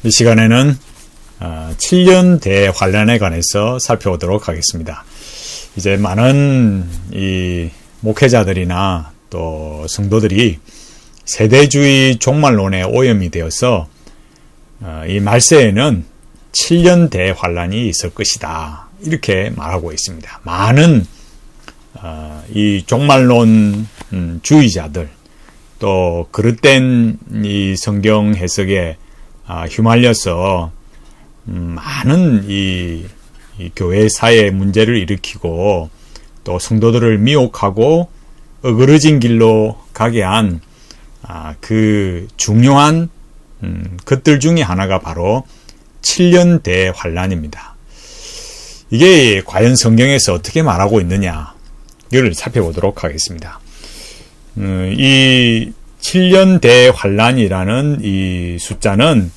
이 시간에는 7년 대환란에 관해서 살펴보도록 하겠습니다. 이제 많은 이 목회자들이나 또 성도들이 세대주의 종말론에 오염이 되어서 이 말세에는 7년 대환란이 있을 것이다, 이렇게 말하고 있습니다. 많은 이 종말론 주의자들, 또 그릇된 이 성경 해석에 휘말려서 많은 이 교회 사회의 문제를 일으키고 또 성도들을 미혹하고 어그러진 길로 가게 한 그 중요한 것들 중에 하나가 바로 7년 대환란입니다. 이게 과연 성경에서 어떻게 말하고 있느냐, 이걸 살펴보도록 하겠습니다. 이 7년 대환란이라는 이 숫자는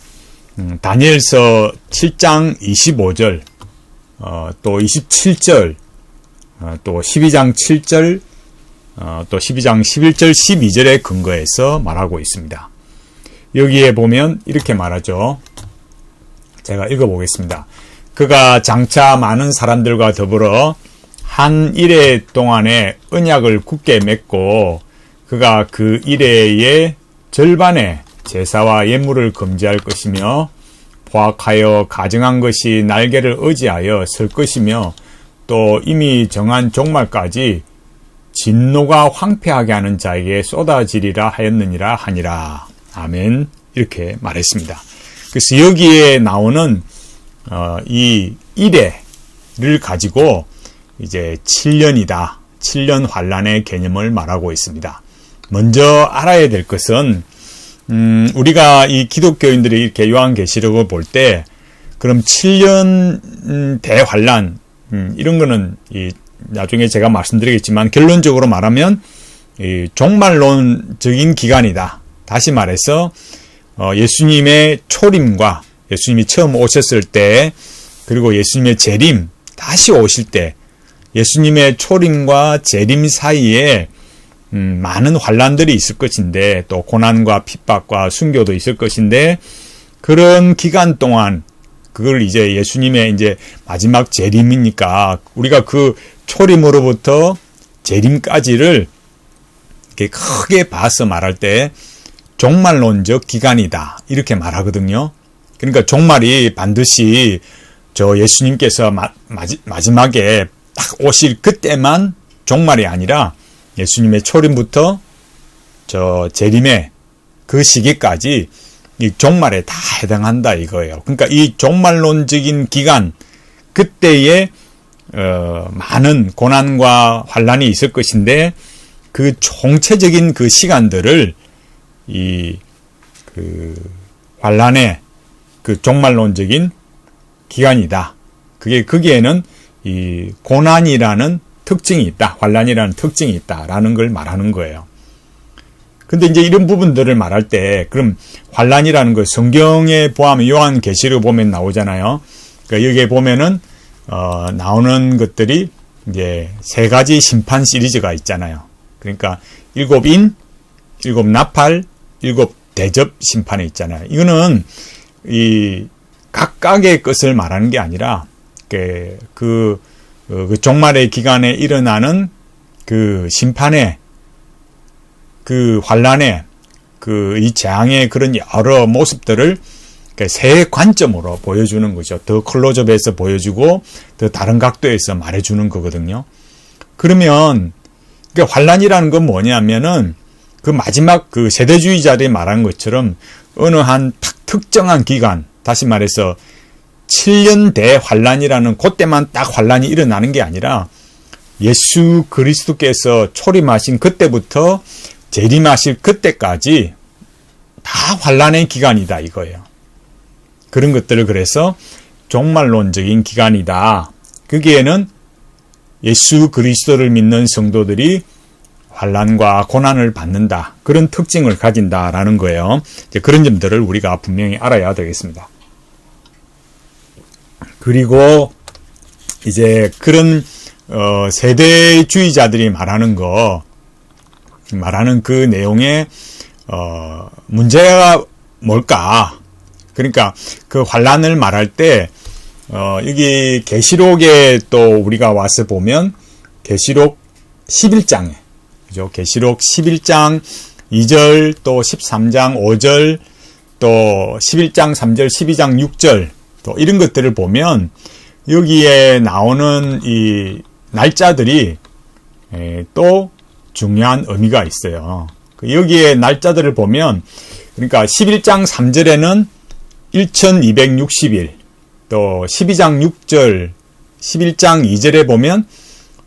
다니엘서 7장 25절, 또 27절, 또 12장 7절, 또 12장 11절, 12절에 근거해서 말하고 있습니다. 여기에 보면 이렇게 말하죠. 제가 읽어보겠습니다. 그가 장차 많은 사람들과 더불어 한 이래 동안에 언약을 굳게 맺고 그가 그 이래의 절반의 제사와 예물을 금지할 것이며 포악하여 가증한 것이 날개를 의지하여 설 것이며 또 이미 정한 종말까지 진노가 황폐하게 하는 자에게 쏟아지리라 하였느니라 하니라. 아멘. 이렇게 말했습니다. 그래서 여기에 나오는 이 이래를 가지고 이제 7년이다, 7년 환란의 개념을 말하고 있습니다. 먼저 알아야 될 것은 우리가 이 기독교인들이 이렇게 요한계시록을 볼 때 그럼 7년 대환란 이런 거는 나중에 제가 말씀드리겠지만 결론적으로 말하면 이 종말론적인 기간이다. 다시 말해서 예수님의 초림과 예수님이 처음 오셨을 때, 그리고 예수님의 재림, 다시 오실 때 예수님의 초림과 재림 사이에 많은 환란들이 있을 것인데, 또 고난과 핍박과 순교도 있을 것인데, 그런 기간 동안 그걸 이제 예수님의 이제 마지막 재림이니까 우리가 그 초림으로부터 재림까지를 이렇게 크게 봐서 말할 때 종말론적 기간이다, 이렇게 말하거든요. 그러니까 종말이 반드시 저 예수님께서 마지막에 딱 오실 그때만 종말이 아니라 예수님의 초림부터 저 재림의 그 시기까지 이 종말에 다 해당한다, 이거예요. 그러니까 이 종말론적인 기간, 그때에 많은 고난과 환란이 있을 것인데 그 총체적인 그 시간들을 그 환란의 그 종말론적인 기간이다. 거기에는 이 고난이라는 특징이 있다, 환란이라는 특징이 있다라는 걸 말하는 거예요. 근데 이제 이런 부분들을 말할 때, 그럼 환란이라는 거 성경에 보면 요한계시록 보면 나오잖아요. 그러니까 여기에 보면은 나오는 것들이 이제 세 가지 심판 시리즈가 있잖아요. 그러니까 7인, 7나팔, 7대접 심판이 있잖아요. 이거는 이 각각의 것을 말하는 게 아니라 그 종말의 기간에 일어나는 그 심판의 그 환란의 이 재앙의 그런 여러 모습들을 세 관점으로 보여주는 거죠. 더 클로즈업해서 보여주고 더 다른 각도에서 말해주는 거거든요. 그러면 환란이라는 건 뭐냐면은 그 마지막 그 세대주의자들이 말한 것처럼 어느 한 특정한 기간, 다시 말해서 7년 대환란이라는 그때만 딱 환란이 일어나는 게 아니라 예수 그리스도께서 초림하신 그때부터 재림하실 그때까지 다 환란의 기간이다, 이거예요. 그런 것들을 그래서 종말론적인 기간이다. 거기에는 예수 그리스도를 믿는 성도들이 환란과 고난을 받는다, 그런 특징을 가진다라는 거예요. 이제 그런 점들을 우리가 분명히 알아야 되겠습니다. 그리고 이제 그런 세대주의자들이 말하는 그 내용에 문제가 뭘까? 그러니까 그 환란을 말할 때 여기 계시록에 또 우리가 와서 보면 계시록 11장에 그죠? 계시록 11장 2절 또 13장 5절 또 11장 3절 12장 6절 또 이런 것들을 보면 여기에 나오는 이 날짜들이 또 중요한 의미가 있어요. 여기에 날짜들을 보면 그러니까 11장 3절에는 1260일 또 12장 6절 11장 2절에 보면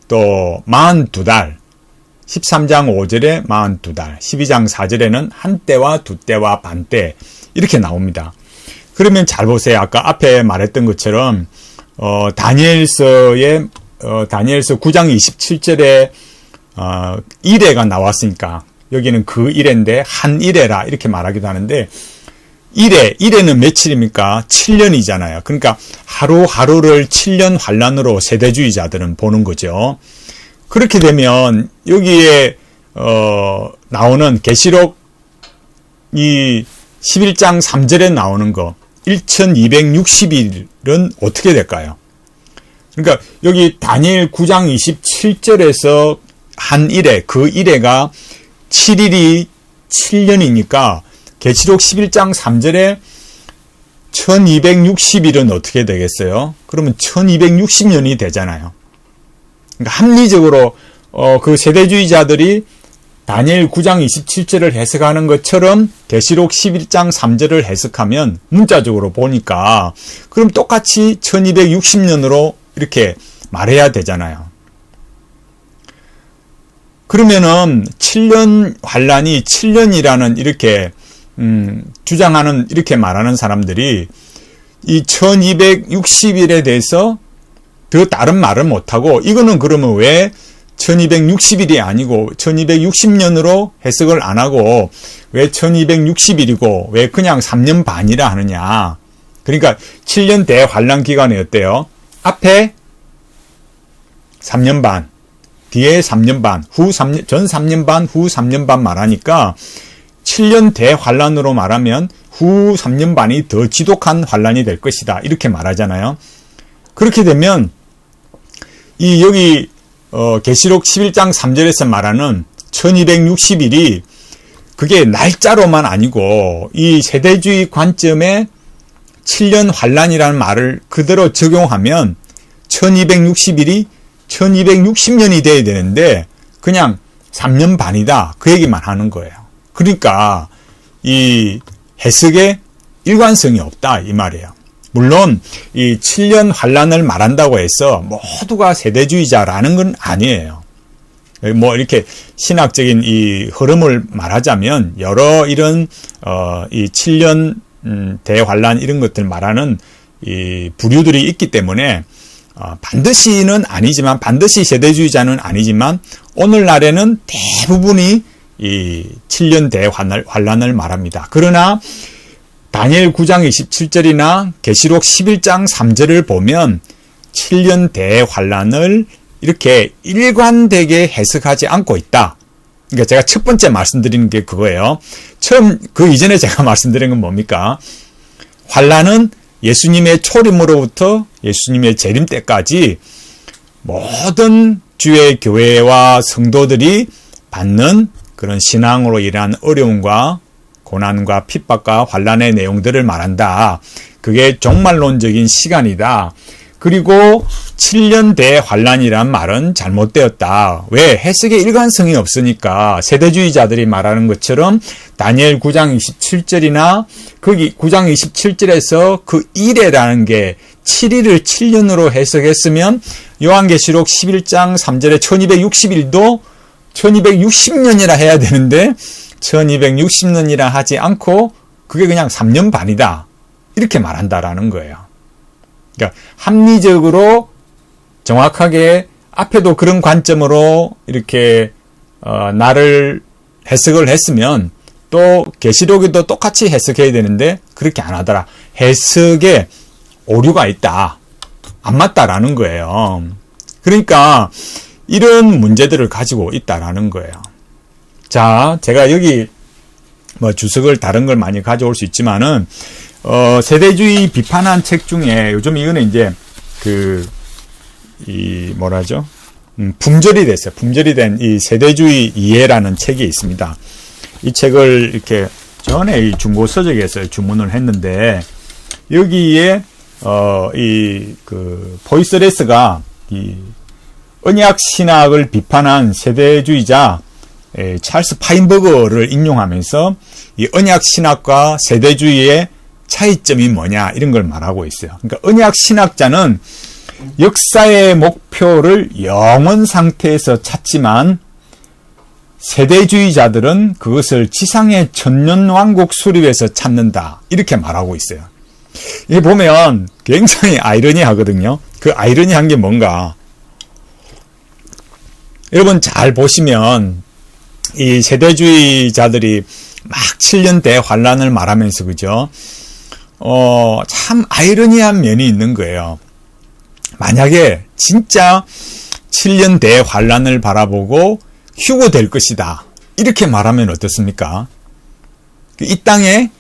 또 42달 13장 5절에 42달 12장 4절에는 한때와 두때와 반때 이렇게 나옵니다. 그러면 잘 보세요. 아까 앞에 말했던 것처럼 다니엘서 9장 27절에 일해가 나왔으니까 여기는 그 일해인데 한 일해라 이렇게 말하기도 하는데 일해는 며칠입니까? 7년이잖아요. 그러니까 하루하루를 7년 환란으로 세대주의자들은 보는 거죠. 그렇게 되면 여기에 나오는 계시록 이 11장 3절에 나오는 거 1260일은 어떻게 될까요? 그러니까 여기 다니엘 9장 27절에서 한 일해, 그 일해가 7일이 7년이니까 계시록 11장 3절에 1260일은 어떻게 되겠어요? 그러면 1260년이 되잖아요. 그러니까 합리적으로 그 세대주의자들이 다니엘 9장 27절을 해석하는 것처럼 계시록 11장 3절을 해석하면 문자적으로 보니까 그럼 똑같이 1260년으로 이렇게 말해야 되잖아요. 그러면은 7년 환란이 7년이라는 이렇게 주장하는 이렇게 말하는 사람들이 이 1260일에 대해서 더 다른 말을 못하고 이거는 그러면 왜 1260일이 아니고 1260년으로 해석을 안 하고 왜 1260일이고 왜 그냥 3년 반이라 하느냐. 그러니까 7년 대환란 기간이 어때요? 앞에 3년 반, 뒤에 3년 반, 전 3년 반, 후 3년 반 말하니까 7년 대환란으로 말하면 후 3년 반이 더 지독한 환란이 될 것이다. 이렇게 말하잖아요. 그렇게 되면 이 여기 계시록 11장 3절에서 말하는 1260일이 그게 날짜로만 아니고 이 세대주의 관점에 7년 환란이라는 말을 그대로 적용하면 1260일이 1260년이 돼야 되는데 그냥 3년 반이다. 그 얘기만 하는 거예요. 그러니까 이 해석에 일관성이 없다 이 말이에요. 물론 이 7년 환란을 말한다고 해서 모두가 세대주의자라는 건 아니에요. 뭐 이렇게 신학적인 이 흐름을 말하자면 여러 이런 이 7년 대환란 이런 것들 말하는 이 부류들이 있기 때문에 반드시는 아니지만 반드시 세대주의자는 아니지만 오늘날에는 대부분이 이 7년 대환란을 말합니다. 그러나 다니엘 9장 27절이나 계시록 11장 3절을 보면 7년 대환란을 이렇게 일관되게 해석하지 않고 있다. 그러니까 제가 첫 번째 말씀드리는 게 그거예요. 그 이전에 제가 말씀드린 건 뭡니까? 환란은 예수님의 초림으로부터 예수님의 재림 때까지 모든 주의 교회와 성도들이 받는 그런 신앙으로 인한 어려움과 고난과 핍박과 환란의 내용들을 말한다. 그게 종말론적인 시간이다. 그리고 7년 대환란이란 말은 잘못되었다. 왜? 해석의 일관성이 없으니까 세대주의자들이 말하는 것처럼 다니엘 9장 27절이나 거기 9장 27절에서 그 일해라는 게 7일을 7년으로 해석했으면 요한계시록 11장 3절에 1260일도 1260년이라 해야 되는데 1260년이라 하지 않고 그게 그냥 3년 반이다. 이렇게 말한다라는 거예요. 그러니까 합리적으로 정확하게 앞에도 그런 관점으로 이렇게 나를 해석을 했으면 또 계시록에도 똑같이 해석해야 되는데 그렇게 안 하더라. 해석에 오류가 있다. 안 맞다라는 거예요. 그러니까 이런 문제들을 가지고 있다라는 거예요. 자, 제가 여기 뭐 주석을 다른 걸 많이 가져올 수 있지만은 세대주의 비판한 책 중에 요즘 이거는 이제 품절이 됐어요. 품절이 된 이 세대주의 이해라는 책이 있습니다. 이 책을 이렇게 전에 이 중고 서적에서 주문을 했는데, 여기에, 보이스레스가 이 언약 신학을 비판한 세대주의자, 찰스 파인버거를 인용하면서 이 언약 신학과 세대주의의 차이점이 뭐냐, 이런 걸 말하고 있어요. 그러니까 언약 신학자는 역사의 목표를 영원 상태에서 찾지만, 세대주의자들은 그것을 지상의 천년왕국 수립에서 찾는다, 이렇게 말하고 있어요. 이게 보면 굉장히 아이러니하거든요. 그 아이러니한 게 뭔가, 여러분 잘 보시면 이 세대주의자들이 막 7년 대환란을 말하면서, 그죠? 참 아이러니한 면이 있는 거예요. 만약에 진짜 7년 대환란을 바라보고 휴고될 것이다, 이렇게 말하면 어떻습니까? 이 땅에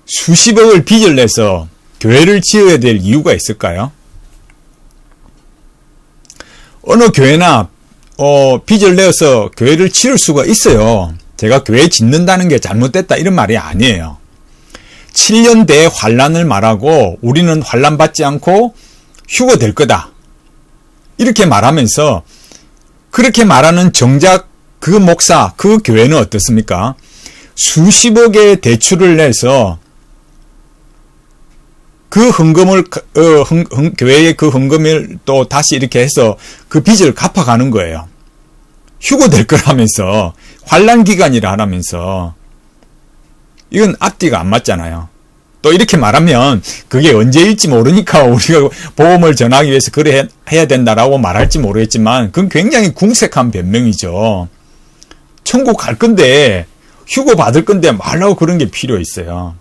수십억을 빚을 내서 교회를 지어야 될 이유가 있을까요? 어느 교회나 빚을 내어서 교회를 지을 수가 있어요. 제가 교회 짓는다는 게 잘못됐다, 이런 말이 아니에요. 7년 대환란을 말하고 우리는 환란 받지 않고 휴고될 거다, 이렇게 말하면서, 그렇게 말하는 정작 그 목사, 그 교회는 어떻습니까? 수십억의 대출을 내서 그 헌금을, 교회의 그 헌금을 또 다시 이렇게 해서 그 빚을 갚아가는 거예요. 휴고될 거라면서, 환란 기간이라 하라면서. 이건 앞뒤가 안 맞잖아요. 또 이렇게 말하면 그게 언제일지 모르니까 우리가 보험을 전하기 위해서 그래 해야 된다라고 말할지 모르겠지만, 그건 굉장히 궁색한 변명이죠. 천국 갈 건데, 휴고 받을 건데 말라고 그런 게 필요 있어요.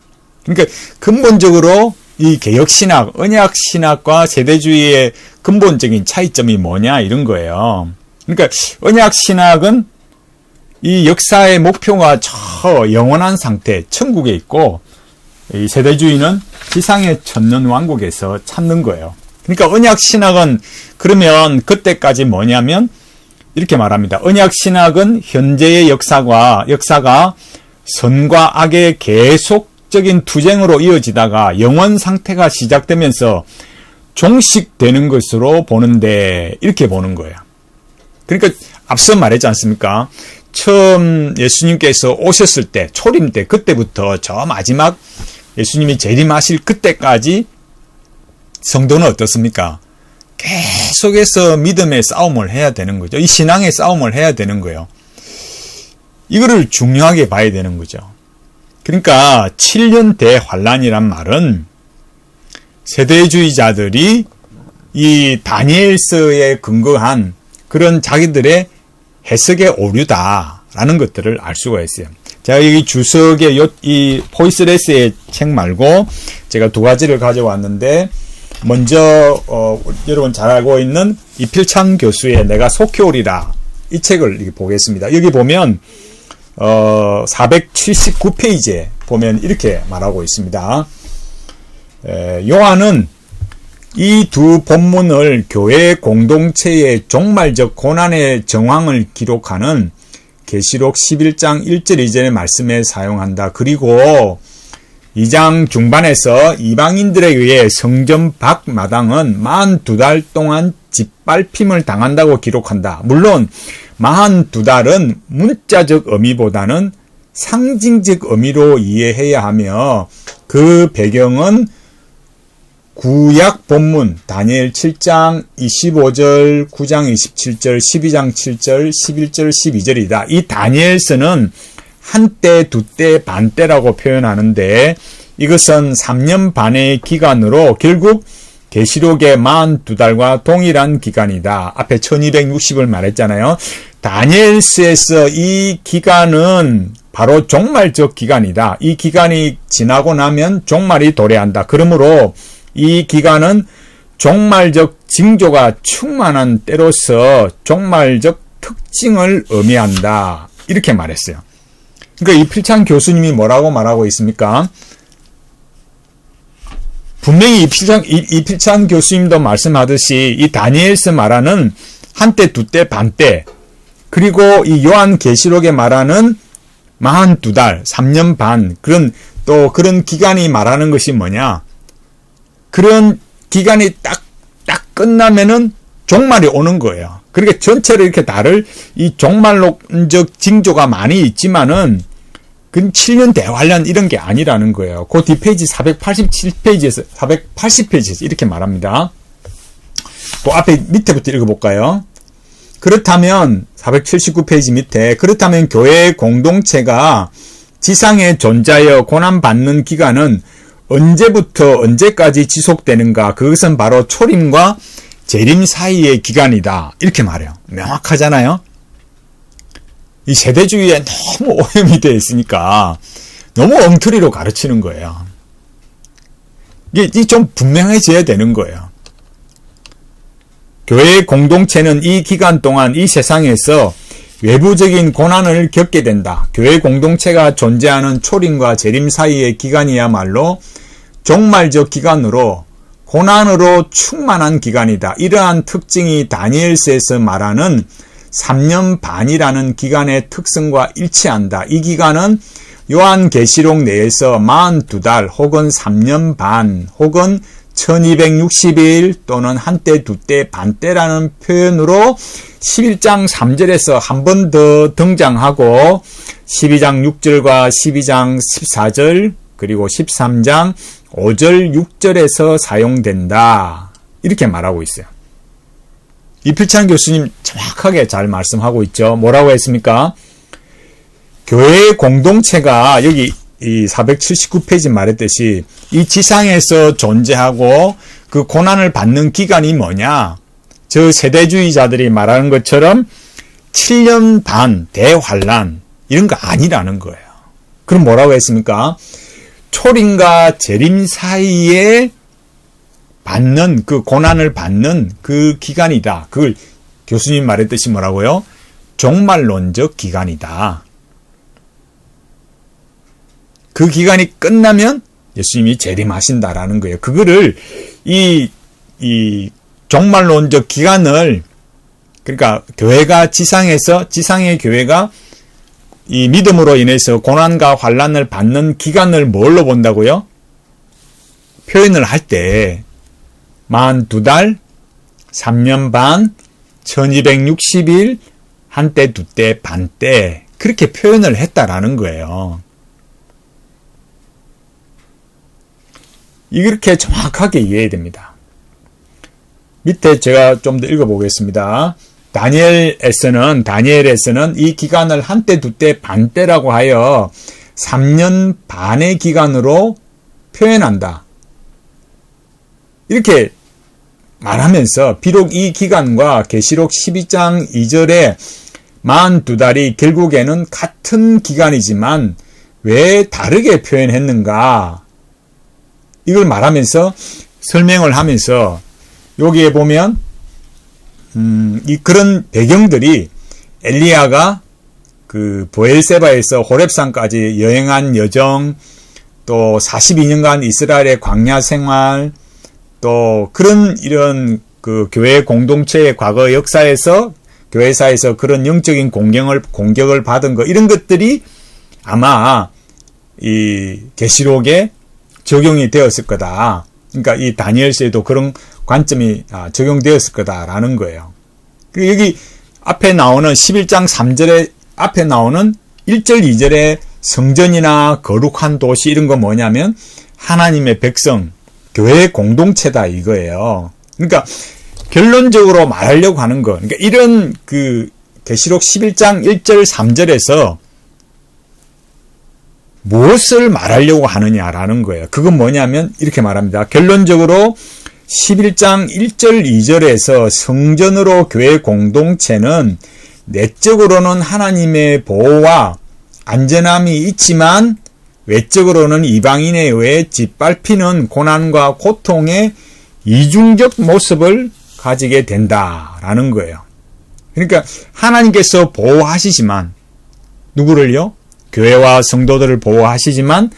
그러니까 근본적으로 이 개혁신학, 언약신학과 세대주의의 근본적인 차이점이 뭐냐, 이런 거예요. 그러니까 언약신학은 이 역사의 목표가 저 영원한 상태, 천국에 있고, 이 세대주의는 지상의 천년왕국에서 찾는 거예요. 그러니까 언약신학은 그러면 그때까지 뭐냐면 이렇게 말합니다. 언약신학은 현재의 역사가 선과 악의 계속적인 투쟁으로 이어지다가 영원 상태가 시작되면서 종식되는 것으로 보는데, 이렇게 보는 거예요. 그러니까 앞서 말했지 않습니까? 처음 예수님께서 오셨을 때, 초림 때, 그때부터 저 마지막 예수님이 재림하실 그때까지 성도는 어떻습니까? 계속해서 믿음의 싸움을 해야 되는 거죠. 이 신앙의 싸움을 해야 되는 거예요. 이거를 중요하게 봐야 되는 거죠. 그러니까 7년 대환란이란 말은 세대주의자들이 이 다니엘서에 근거한 그런 자기들의 해석의 오류다라는 것들을 알 수가 있어요. 제가 여기 주석에 이 포이스레스의 책 말고 제가 두 가지를 가져왔는데, 먼저 여러분 잘 알고 있는 이필창 교수의 내가 속해오리라, 이 책을 보겠습니다. 여기 보면 479페이지에 보면 이렇게 말하고 있습니다. 요한은 이 두 본문을 교회 공동체의 종말적 고난의 정황을 기록하는 계시록 11장 1절 이전의 말씀에 사용한다. 그리고 2장 중반에서 이방인들에 의해 성전 밖 마당은 42달 동안 짓밟힘을 당한다고 기록한다. 물론 42달은 문자적 의미보다는 상징적 의미로 이해해야 하며, 그 배경은 구약 본문 다니엘 7장 25절, 9장 27절, 12장 7절, 11절, 12절이다. 이 다니엘서는 한때, 두때, 반때라고 표현하는데, 이것은 3년 반의 기간으로 결국 계시록의 42달과 동일한 기간이다. 앞에 1260을 말했잖아요. 다니엘서에서 이 기간은 바로 종말적 기간이다. 이 기간이 지나고 나면 종말이 도래한다. 그러므로 이 기간은 종말적 징조가 충만한 때로서 종말적 특징을 의미한다. 이렇게 말했어요. 그러니까 이필창 교수님이 뭐라고 말하고 있습니까? 분명히 이필찬 교수님도 말씀하듯이 이 다니엘서 말하는 한때, 두때, 반때, 그리고 이 요한계시록에 말하는 42달, 3년 반, 그런 기간이 말하는 것이 뭐냐? 그런 기간이 딱 끝나면은 종말이 오는 거예요. 그러니까 전체를 이렇게 다를 이 종말론적 징조가 많이 있지만은 그건 7년 대환란 이런 게 아니라는 거예요. 그 뒷페이지 487페이지에서 480페이지에서 이렇게 말합니다. 그 앞에 밑에부터 읽어볼까요? 그렇다면 479페이지 밑에 그렇다면 교회 공동체가 지상에 존재하여 고난받는 기간은 언제부터 언제까지 지속되는가? 그것은 바로 초림과 재림 사이의 기간이다. 이렇게 말해요. 명확하잖아요. 이 세대주의에 너무 오염이 되어 있으니까 너무 엉터리로 가르치는 거예요. 이게 좀 분명해져야 되는 거예요. 교회 공동체는 이 기간 동안 이 세상에서 외부적인 고난을 겪게 된다. 교회 공동체가 존재하는 초림과 재림 사이의 기간이야말로 종말적 기간으로 고난으로 충만한 기간이다. 이러한 특징이 다니엘서에서 말하는 3년 반이라는 기간의 특성과 일치한다. 이 기간은 요한계시록 내에서 42달 혹은 3년 반 혹은 1260일 또는 한때 두때 반때라는 표현으로 11장 3절에서 한 번 더 등장하고 12장 6절과 12장 14절 그리고 13장 5절 6절에서 사용된다. 이렇게 말하고 있어요. 이필찬 교수님 정확하게 잘 말씀하고 있죠. 뭐라고 했습니까? 교회 공동체가 여기 이 479페이지 말했듯이 이 지상에서 존재하고 그 고난을 받는 기간이 뭐냐? 저 세대주의자들이 말하는 것처럼 7년 반 대환란 이런 거 아니라는 거예요. 그럼 뭐라고 했습니까? 초림과 재림 사이에 받는 그 고난을 받는 그 기간이다. 그걸 교수님 말했듯이 뭐라고요? 종말론적 기간이다. 그 기간이 끝나면 예수님이 재림하신다라는 거예요. 그거를 이 종말론적 기간을 그러니까 교회가 지상의 교회가 이 믿음으로 인해서 고난과 환난을 받는 기간을 뭘로 본다고요? 표현을 할 때 42달, 3년 반, 1260일, 한때, 두때, 반때 그렇게 표현을 했다라는 거예요. 이렇게 정확하게 이해해야 됩니다. 밑에 제가 좀 더 읽어보겠습니다. 다니엘에서는 이 기간을 한때, 두때, 반때라고 하여 3년 반의 기간으로 표현한다. 이렇게 말하면서 비록 이 기간과 계시록 12장 2절에 42달이 결국에는 같은 기간이지만 왜 다르게 표현했는가? 이걸 말하면서 설명을 하면서 여기에 보면 그런 배경들이 엘리야가 그 브엘세바에서 호렙산까지 여행한 여정, 또 42년간 이스라엘의 광야 생활, 또 이런 그 교회 공동체의 과거 역사에서 교회사에서 그런 영적인 공격을 받은 거 이런 것들이 아마 이 계시록에 적용이 되었을 거다. 그러니까 이 다니엘서에도 그런 관점이 적용되었을 거다라는 거예요. 그리고 여기 앞에 나오는 11장 3절에 앞에 나오는 1절 2절의 성전이나 거룩한 도시 이런 거 뭐냐면 하나님의 백성, 교회 공동체다 이거예요. 그러니까 결론적으로 말하려고 하는 거. 그러니까 이런 그 계시록 11장 1절 3절에서 무엇을 말하려고 하느냐라는 거예요. 그건 뭐냐면 이렇게 말합니다. 결론적으로 11장 1절 2절에서 성전으로 교회 공동체는 내적으로는 하나님의 보호와 안전함이 있지만 외적으로는 이방인에 의해 짓밟히는 고난과 고통의 이중적 모습을 가지게 된다라는 거예요. 그러니까 하나님께서 보호하시지만 누구를요? 교회와 성도들을 보호하시지만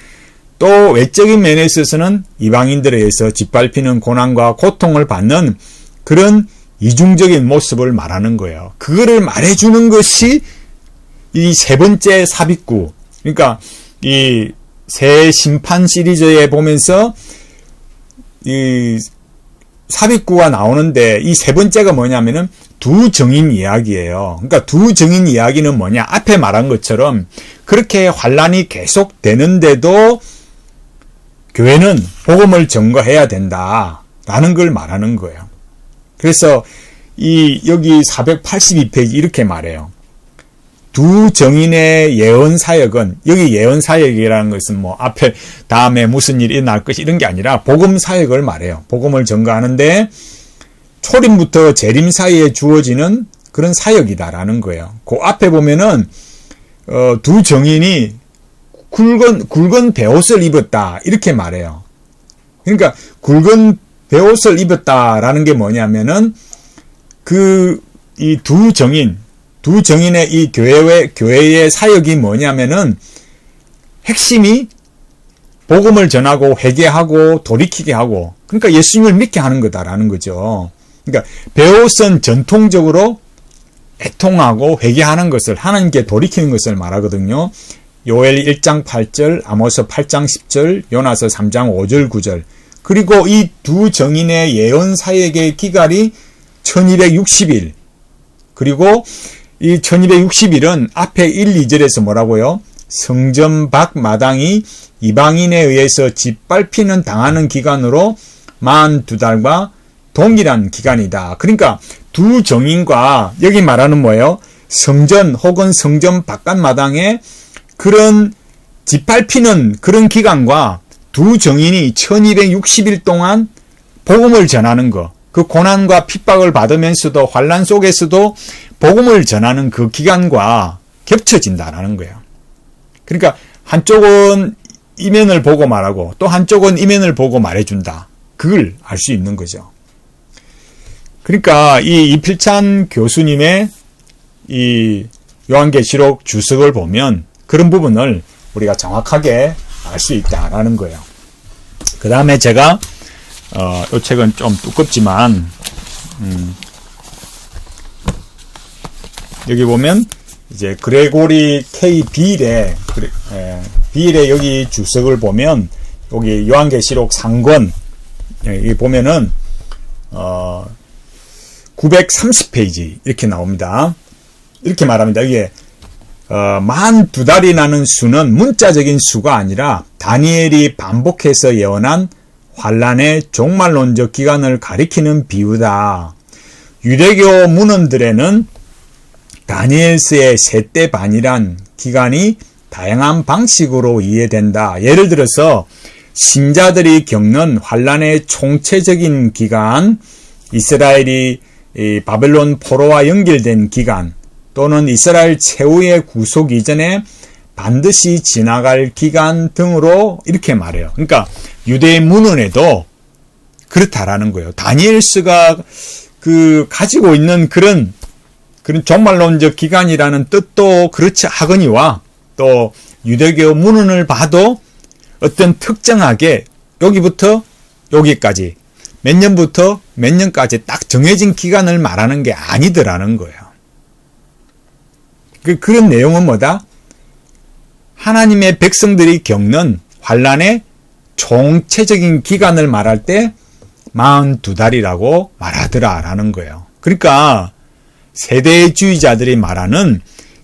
또 외적인 면에 있어서는 이방인들에 의해서 짓밟히는 고난과 고통을 받는 그런 이중적인 모습을 말하는 거예요. 그거를 말해주는 것이 이 세 번째 삽입구. 그러니까 이 새 심판 시리즈에 보면서 이 삽입구가 나오는데 이 세 번째가 뭐냐면은 두 증인 이야기예요. 그러니까 두 증인 이야기는 뭐냐? 앞에 말한 것처럼 그렇게 환란이 계속되는데도 교회는 복음을 전거해야 된다라는 걸 말하는 거예요. 그래서 여기 482페이지 이렇게 말해요. 두 정인의 예언 사역은, 여기 예언 사역이라는 것은 뭐 앞에 다음에 무슨 일이 일어날 것이 이런 게 아니라 복음 사역을 말해요. 복음을 전거하는데 초림부터 재림 사이에 주어지는 그런 사역이다라는 거예요. 그 앞에 보면은 두 정인이 굵은 베옷을 입었다 이렇게 말해요. 그러니까 굵은 베옷을 입었다라는 게 뭐냐면은 이 두 정인의 이 교회의 사역이 뭐냐면은 핵심이 복음을 전하고 회개하고 돌이키게 하고, 그러니까 예수님을 믿게 하는 거다라는 거죠. 그러니까 베옷은 전통적으로 애통하고 회개하는 것을, 하나님께 돌이키는 것을 말하거든요. 요엘 1장 8절, 아모스 8장 10절, 요나서 3장 5절 9절. 그리고 이 두 정인의 예언 사역의 기간이 1260일. 그리고 이 1260일은 앞에 1, 2절에서 뭐라고요? 성전 밖 마당이 이방인에 의해서 짓밟히는 당하는 기간으로 42달과 동일한 기간이다. 그러니까 두 정인과 여기 말하는 뭐예요? 성전 혹은 성전 바깥 마당에 그런 짓밟히는 그런 기간과 두 정인이 1260일 동안 복음을 전하는 것, 그 고난과 핍박을 받으면서도 환난 속에서도 복음을 전하는 그 기간과 겹쳐진다라는 거예요. 그러니까 한쪽은 이면을 보고 말하고 또 한쪽은 이면을 보고 말해준다. 그걸 알 수 있는 거죠. 그러니까 이 이필찬 교수님의 이 요한계시록 주석을 보면 그런 부분을 우리가 정확하게 알 수 있다라는 거예요. 그 다음에 제가 이 책은 좀 두껍지만 여기 보면 이제 그레고리 K 빌의 여기 주석을 보면 여기 요한계시록 3권 여기 보면은 930페이지 이렇게 나옵니다. 이렇게 말합니다. 이게 42달이라는 수는 문자적인 수가 아니라 다니엘이 반복해서 예언한 환란의 종말론적 기간을 가리키는 비유다. 유대교 문헌들에는 다니엘서의 세대 반이란 기간이 다양한 방식으로 이해된다. 예를 들어서 신자들이 겪는 환란의 총체적인 기간, 이스라엘이 바벨론 포로와 연결된 기간, 또는 이스라엘 최후의 구속 이전에 반드시 지나갈 기간 등으로 이렇게 말해요. 그러니까 유대 문헌에도 그렇다라는 거예요. 다니엘서가 가지고 있는 그런 종말론적 기간이라는 뜻도 그렇지 하거니와 또 유대교 문헌을 봐도 어떤 특정하게 여기부터 여기까지 몇 년부터 몇 년까지 딱 정해진 기간을 말하는 게 아니더라는 거예요. 그런 내용은 뭐다? 하나님의 백성들이 겪는 환란의 총체적인 기간을 말할 때 42달이라고 말하더라라는 거예요. 그러니까 세대주의자들이 말하는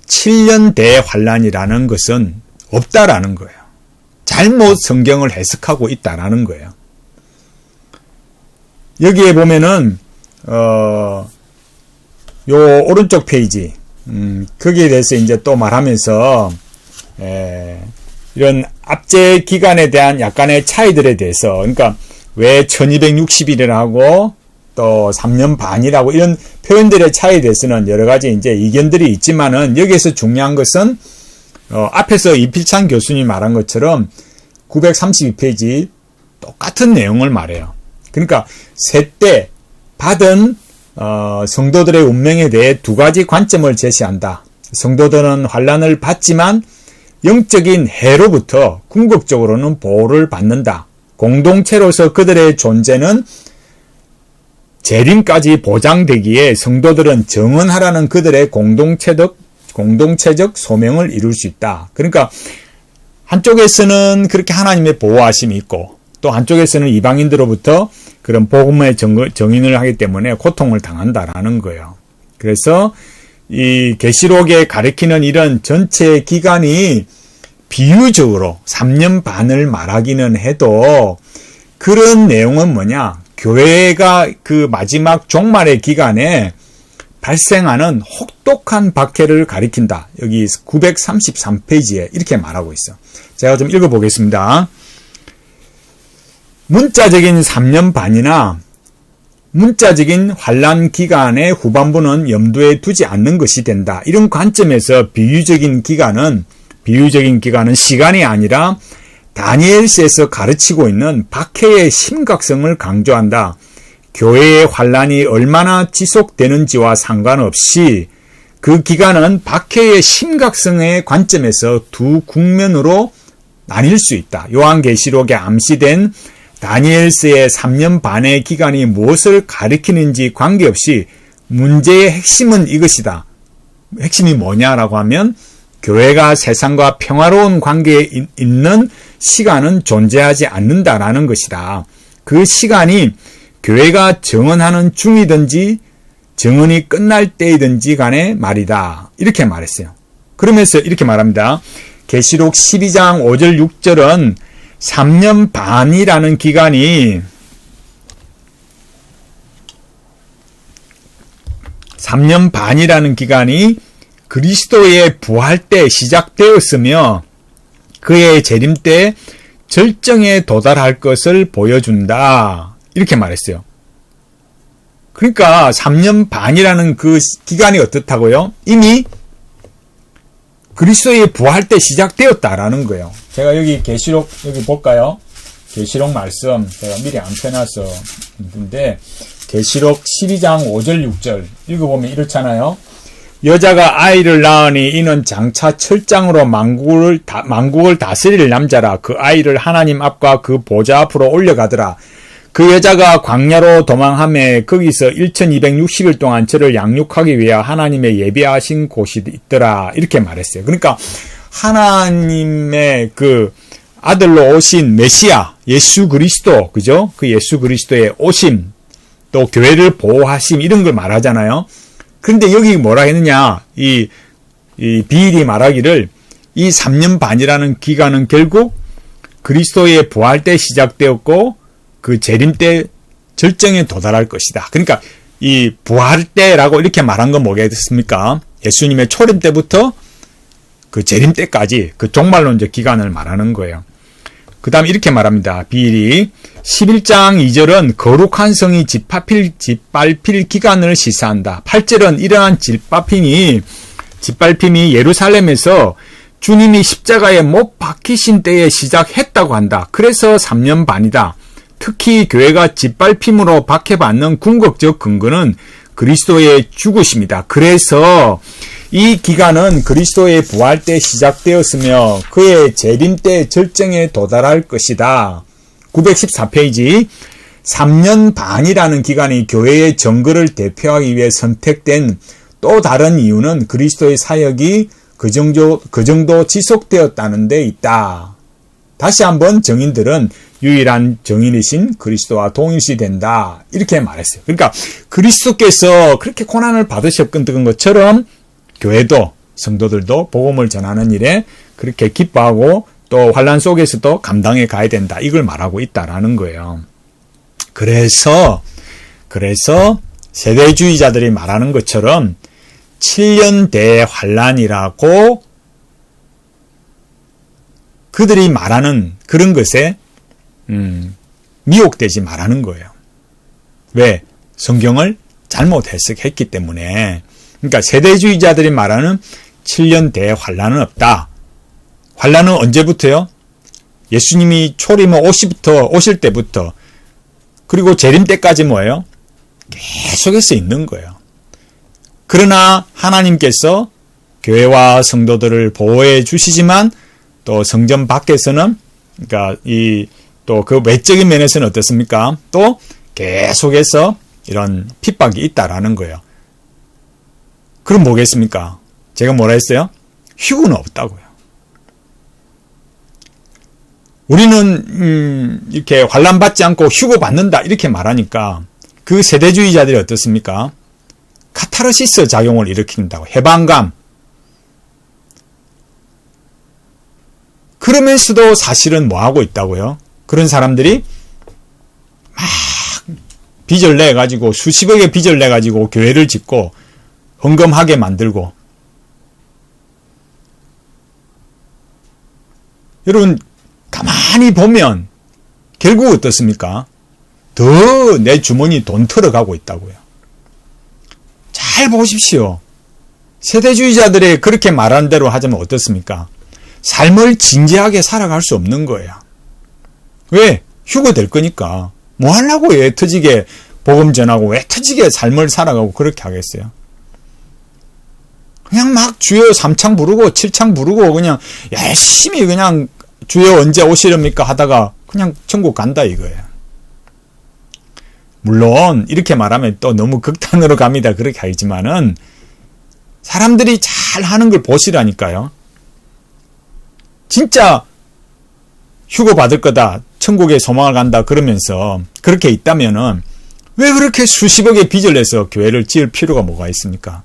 7년 대환란이라는 것은 없다라는 거예요. 잘못 성경을 해석하고 있다라는 거예요. 여기에 보면은 요 오른쪽 페이지 거기에 대해서 이제 또 말하면서 이런 압제 기간에 대한 약간의 차이들에 대해서, 그러니까 왜 1260일이라고 또 3년 반이라고 이런 표현들의 차이에 대해서는 여러 가지 이제 이견들이 있지만은 여기에서 중요한 것은 앞에서 이필찬 교수님이 말한 것처럼 932페이지 똑같은 내용을 말해요. 그러니까 세때 받은 성도들의 운명에 대해 두 가지 관점을 제시한다. 성도들은 환란을 받지만 영적인 해로부터 궁극적으로는 보호를 받는다. 공동체로서 그들의 존재는 재림까지 보장되기에 성도들은 정언하라는 그들의 공동체적 소명을 이룰 수 있다. 그러니까 한쪽에서는 그렇게 하나님의 보호하심이 있고 또 한쪽에서는 이방인들로부터 그런 복음의 정인을 하기 때문에 고통을 당한다라는 거예요. 그래서 이 계시록에 가리키는 이런 전체 기간이 비유적으로 3년 반을 말하기는 해도 그런 내용은 뭐냐? 교회가 그 마지막 종말의 기간에 발생하는 혹독한 박해를 가리킨다. 여기 933페이지에 이렇게 말하고 있어. 제가 좀 읽어보겠습니다. 문자적인 3년 반이나 문자적인 환란 기간의 후반부는 염두에 두지 않는 것이 된다. 이런 관점에서 비유적인 기간은 시간이 아니라 다니엘서에서 가르치고 있는 박해의 심각성을 강조한다. 교회의 환란이 얼마나 지속되는지와 상관없이 그 기간은 박해의 심각성의 관점에서 두 국면으로 나뉠 수 있다. 요한계시록에 암시된 다니엘서의 3년 반의 기간이 무엇을 가리키는지 관계없이 문제의 핵심은 이것이다. 핵심이 뭐냐라고 하면 교회가 세상과 평화로운 관계에 있는 시간은 존재하지 않는다라는 것이다. 그 시간이 교회가 정언하는 중이든지 정언이 끝날 때이든지 간의 말이다. 이렇게 말했어요. 그러면서 이렇게 말합니다. 계시록 12장 5절 6절은 3년 반이라는 기간이 3년 반이라는 기간이 그리스도의 부활 때 시작되었으며 그의 재림 때 절정에 도달할 것을 보여준다. 이렇게 말했어요. 그러니까 3년 반이라는 그 기간이 어떻다고요? 이미 그리스도의 부활 때 시작되었다라는 거예요. 제가 여기 계시록 여기 볼까요? 계시록 말씀 제가 미리 안 펴놔서 있는데 계시록 12장 5절 6절 읽어보면 이렇잖아요. 여자가 아이를 낳으니 이는 장차 철장으로 만국을 다스릴 남자라. 그 아이를 하나님 앞과 그 보좌 앞으로 올려가더라. 그 여자가 광야로 도망하며 거기서 1260일 동안 저를 양육하기 위해 하나님의 예비하신 곳이 있더라. 이렇게 말했어요. 그러니까 하나님의 그 아들로 오신 메시아 예수 그리스도, 그죠? 그 예수 그리스도의 오심, 또 교회를 보호하심, 이런 걸 말하잖아요. 그런데 여기 뭐라 했느냐? 이 비일이 말하기를 이 3년 반이라는 기간은 결국 그리스도의 부활 때 시작되었고 그 재림 때 절정에 도달할 것이다. 그러니까 이 부활 때라고 이렇게 말한 건 뭐겠습니까? 예수님의 초림 때부터 그 재림 때까지 그 종말론적 기간을 말하는 거예요. 그 다음에 이렇게 말합니다. 비일이 11장 2절은 거룩한 성이 짓밟힐 기간을 시사한다. 8절은 이러한 짓밟힘이 예루살렘에서 주님이 십자가에 못 박히신 때에 시작했다고 한다. 그래서 3년 반이다. 특히 교회가 짓밟힘으로 박해받는 궁극적 근거는 그리스도의 죽으심이다. 그래서 이 기간은 그리스도의 부활 때 시작되었으며 그의 재림 때 절정에 도달할 것이다. 914페이지 3년 반이라는 기간이 교회의 정거를 대표하기 위해 선택된 또 다른 이유는 그리스도의 사역이 그 정도 지속되었다는 데 있다. 다시 한번 정인들은 유일한 정인이신 그리스도와 동일시된다. 이렇게 말했어요. 그러니까 그리스도께서 그렇게 고난을 받으셨던 것처럼 교회도 성도들도 복음을 전하는 일에 그렇게 기뻐하고 또 환난 속에서도 감당해 가야 된다. 이걸 말하고 있다라는 거예요. 그래서 세대주의자들이 말하는 것처럼 7년 대환란이라고 그들이 말하는 그런 것에 미혹되지 말라는 거예요. 왜? 성경을 잘못 해석했기 때문에. 그러니까 세대주의자들이 말하는 7년 대환란은 없다. 환란은 언제부터요? 예수님이 초림을 오실 때부터 그리고 재림 때까지 뭐예요? 계속해서 있는 거예요. 그러나 하나님께서 교회와 성도들을 보호해 주시지만 또 성전 밖에서는, 그러니까 또 그 외적인 면에서는 어떻습니까? 또 계속해서 이런 핍박이 있다라는 거예요. 그럼 뭐겠습니까? 제가 뭐라 했어요? 휴거는 없다고요. 우리는 이렇게 환난받지 않고 휴거 받는다 이렇게 말하니까 그 세대주의자들이 어떻습니까? 카타르시스 작용을 일으킨다고. 해방감. 그러면서도 사실은 뭐하고 있다고요? 그런 사람들이 막 빚을 내가지고 수십억의 빚을 내가지고 교회를 짓고 헌금하게 만들고. 여러분 가만히 보면 결국 어떻습니까? 더 내 주머니 돈 털어가고 있다고요. 잘 보십시오. 세대주의자들이 그렇게 말하는 대로 하자면 어떻습니까? 삶을 진지하게 살아갈 수 없는 거예요. 왜? 휴거 될 거니까. 뭐 하려고 애 터지게 복음 전하고 애 터지게 삶을 살아가고 그렇게 하겠어요? 그냥 막 주여 3창 부르고 7창 부르고 그냥 열심히 그냥 주여 언제 오시렵니까 하다가 그냥 천국 간다 이거예요. 물론 이렇게 말하면 또 너무 극단으로 갑니다. 그렇게 하지만은 사람들이 잘 하는 걸 보시라니까요. 진짜 휴거 받을 거다. 천국에 소망을 간다. 그러면서 그렇게 있다면은 왜 그렇게 수십억의 빚을 내서 교회를 지을 필요가 뭐가 있습니까?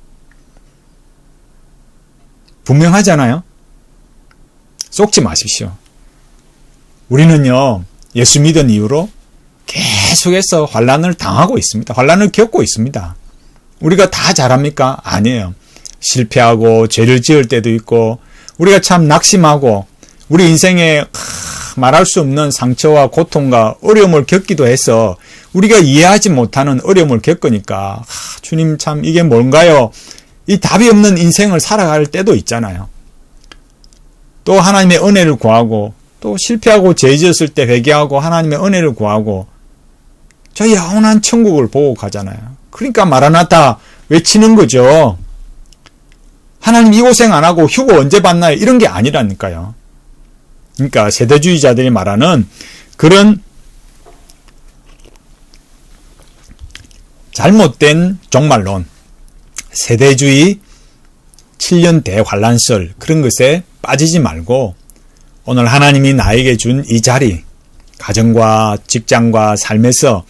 분명하잖아요. 속지 마십시오. 우리는요. 예수 믿은 이후로 계속해서 환난을 당하고 있습니다. 환난을 겪고 있습니다. 우리가 다 잘합니까? 아니에요. 실패하고 죄를 지을 때도 있고 우리가 참 낙심하고 우리 인생에 말할 수 없는 상처와 고통과 어려움을 겪기도 해서 우리가 이해하지 못하는 어려움을 겪으니까 주님 참 이게 뭔가요? 이 답이 없는 인생을 살아갈 때도 있잖아요. 또 하나님의 은혜를 구하고 또 실패하고 죄 지었을 때 회개하고 하나님의 은혜를 구하고 저 영원한 천국을 보고 가잖아요. 그러니까 마라나타 외치는 거죠. 하나님 이 고생 안 하고 휴거 언제 받나요? 이런 게 아니라니까요. 그러니까 세대주의자들이 말하는 그런 잘못된 종말론, 세대주의 7년 대환란설 그런 것에 빠지지 말고 오늘 하나님이 나에게 준 이 자리, 가정과 직장과 삶에서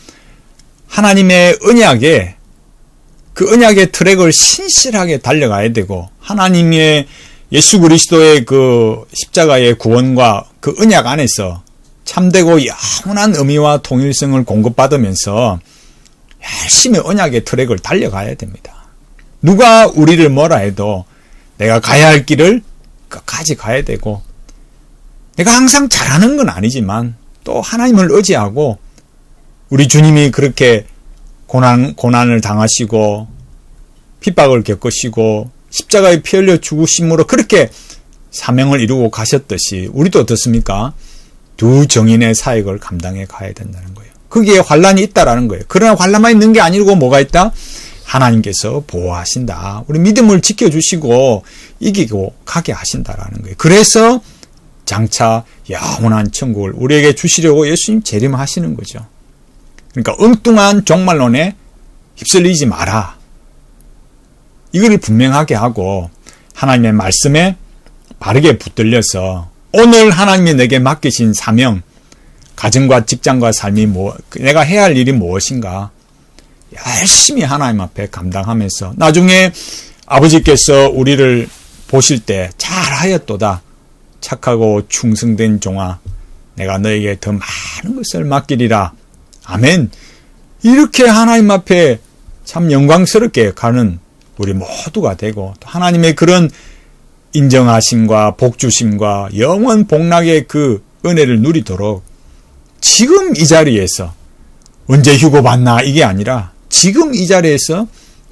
하나님의 언약에 그 언약의 트랙을 신실하게 달려가야 되고 하나님의 예수 그리스도의 그 십자가의 구원과 그 언약 안에서 참되고 영원한 의미와 통일성을 공급받으면서 열심히 언약의 트랙을 달려가야 됩니다. 누가 우리를 뭐라 해도 내가 가야 할 길을 끝까지 가야 되고 내가 항상 잘하는 건 아니지만 또 하나님을 의지하고 우리 주님이 그렇게 고난을 당하시고 핍박을 겪으시고 십자가에 피 흘려 죽으심으로 그렇게 사명을 이루고 가셨듯이 우리도 어떻습니까? 두 정인의 사역을 감당해 가야 된다는 거예요. 거기에 환란이 있다라는 거예요. 그러나 환란만 있는 게 아니고 뭐가 있다? 하나님께서 보호하신다. 우리 믿음을 지켜주시고 이기고 가게 하신다라는 거예요. 그래서 장차 영원한 천국을 우리에게 주시려고 예수님 재림하시는 거죠. 그러니까 엉뚱한 종말론에 휩쓸리지 마라. 이걸 분명하게 하고 하나님의 말씀에 바르게 붙들려서 오늘 하나님이 내게 맡기신 사명, 가정과 직장과 삶이 내가 해야 할 일이 무엇인가 열심히 하나님 앞에 감당하면서 나중에 아버지께서 우리를 보실 때 잘하였도다. 착하고 충성된 종아, 내가 너에게 더 많은 것을 맡기리라. 아멘. 이렇게 하나님 앞에 참 영광스럽게 가는 우리 모두가 되고 하나님의 그런 인정하심과 복주심과 영원 복락의 그 은혜를 누리도록 지금 이 자리에서 언제 휴거 받나 이게 아니라 지금 이 자리에서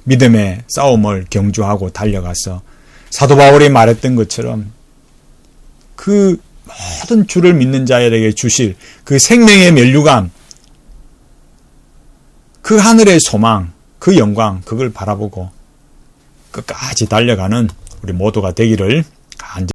믿음의 싸움을 경주하고 달려가서 사도 바울이 말했던 것처럼 그 모든 주를 믿는 자에게 주실 그 생명의 면류관, 그 하늘의 소망, 그 영광, 그걸 바라보고 끝까지 달려가는 우리 모두가 되기를 간절히